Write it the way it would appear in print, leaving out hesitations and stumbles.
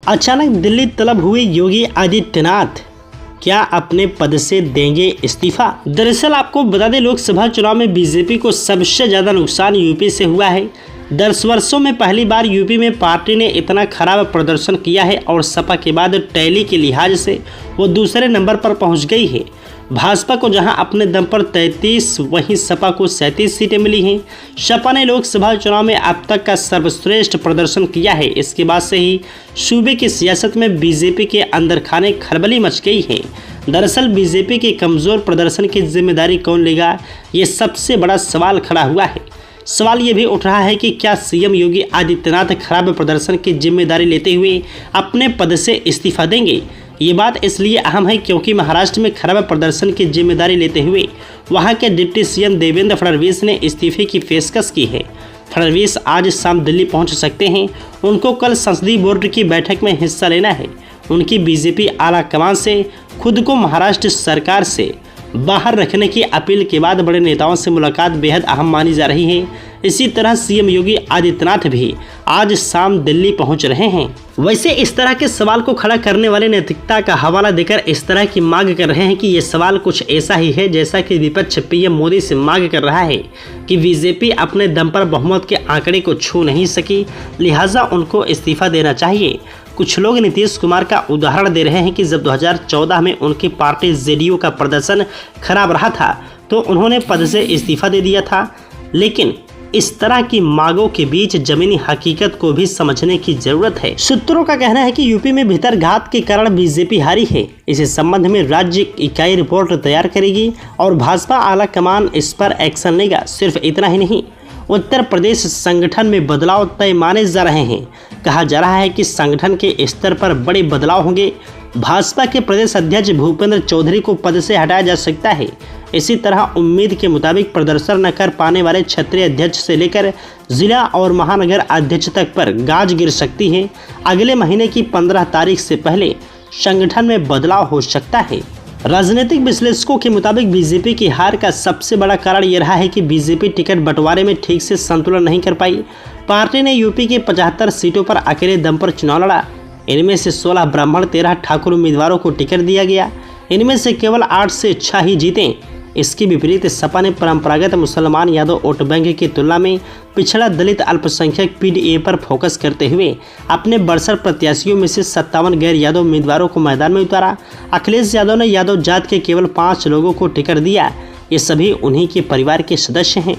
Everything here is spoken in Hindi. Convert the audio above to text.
अचानक दिल्ली तलब हुए योगी आदित्यनाथ, क्या अपने पद से देंगे इस्तीफा? दरअसल आपको बता दें, लोकसभा चुनाव में बीजेपी को सबसे ज्यादा नुकसान यूपी से हुआ है। 10 वर्षों में पहली बार यूपी में पार्टी ने इतना खराब प्रदर्शन किया है और सपा के बाद टैली के लिहाज से वो दूसरे नंबर पर पहुंच गई है। भाजपा को जहां अपने दम पर 33, वहीं सपा को 37 सीटें मिली हैं। सपा ने लोकसभा चुनाव में अब तक का सर्वश्रेष्ठ प्रदर्शन किया है। इसके बाद से ही सूबे की सियासत में बीजेपी के अंदर खाने खलबली मच गई है। दरअसल बीजेपी के कमजोर प्रदर्शन की जिम्मेदारी कौन लेगा, ये सबसे बड़ा सवाल खड़ा हुआ है। सवाल ये भी उठ रहा है कि क्या सीएम योगी आदित्यनाथ खराब प्रदर्शन की जिम्मेदारी लेते हुए अपने पद से इस्तीफा देंगे। ये बात इसलिए अहम है क्योंकि महाराष्ट्र में खराब प्रदर्शन की जिम्मेदारी लेते हुए वहां के डिप्टी सीएम देवेंद्र फडणवीस ने इस्तीफे की पेशकश की है। फडणवीस आज शाम दिल्ली पहुंच सकते हैं। उनको कल संसदीय बोर्ड की बैठक में हिस्सा लेना है। उनकी बीजेपी आला कमान से खुद को महाराष्ट्र सरकार से बाहर रखने की अपील के बाद बड़े नेताओं से मुलाकात बेहद अहम मानी जा रही है। इसी तरह सीएम योगी आदित्यनाथ भी आज शाम दिल्ली पहुंच रहे हैं। वैसे इस तरह के सवाल को खड़ा करने वाले नैतिकता का हवाला देकर इस तरह की मांग कर रहे हैं कि ये सवाल कुछ ऐसा ही है जैसा कि विपक्ष पीएम मोदी से मांग कर रहा है कि बीजेपी अपने दम पर बहुमत के आंकड़े को छू नहीं सकी, लिहाजा उनको इस्तीफा देना चाहिए। कुछ लोग नीतीश कुमार का उदाहरण दे रहे हैं कि जब 2014 में उनकी पार्टी जेडीयू का प्रदर्शन खराब रहा था तो उन्होंने पद से इस्तीफा दे दिया था। लेकिन इस तरह की मांगों के बीच जमीनी हकीकत को भी समझने की जरूरत है। सूत्रों का कहना है कि यूपी में भीतरघात के कारण बीजेपी हारी है। इस संबंध में राज्य इकाई रिपोर्ट तैयार करेगी और भाजपा आला कमान इस पर एक्शन लेगा। सिर्फ इतना ही नहीं, उत्तर प्रदेश संगठन में बदलाव तय माने जा रहे हैं। कहा जा रहा है कि संगठन के स्तर पर बड़े बदलाव होंगे। भाजपा के प्रदेश अध्यक्ष भूपेंद्र चौधरी को पद से हटाया जा सकता है। इसी तरह उम्मीद के मुताबिक प्रदर्शन न कर पाने वाले क्षेत्रीय अध्यक्ष से लेकर जिला और महानगर अध्यक्ष तक पर गाज गिर सकती है। अगले महीने की 15 तारीख से पहले संगठन में बदलाव हो सकता है। राजनीतिक विश्लेषकों के मुताबिक बीजेपी की हार का सबसे बड़ा कारण यह रहा है कि बीजेपी टिकट बंटवारे में ठीक से संतुलन नहीं कर पाई। पार्टी ने यूपी के 75 सीटों पर अकेले दम पर चुनाव लड़ा। इनमें से 16 ब्राह्मण, 13 ठाकुर उम्मीदवारों को टिकट दिया गया। इनमें से केवल 8 से 6 ही जीते। इसके विपरीत सपा ने परंपरागत मुसलमान यादव वोट बैंक की तुलना में पिछड़ा दलित अल्पसंख्यक पीडीए पर फोकस करते हुए अपने 62 प्रत्याशियों में से 57 गैर यादव उम्मीदवारों को मैदान में उतारा। अखिलेश यादव ने यादव जात के केवल 5 लोगों को टिकट दिया। ये सभी उन्हीं के परिवार के सदस्य हैं।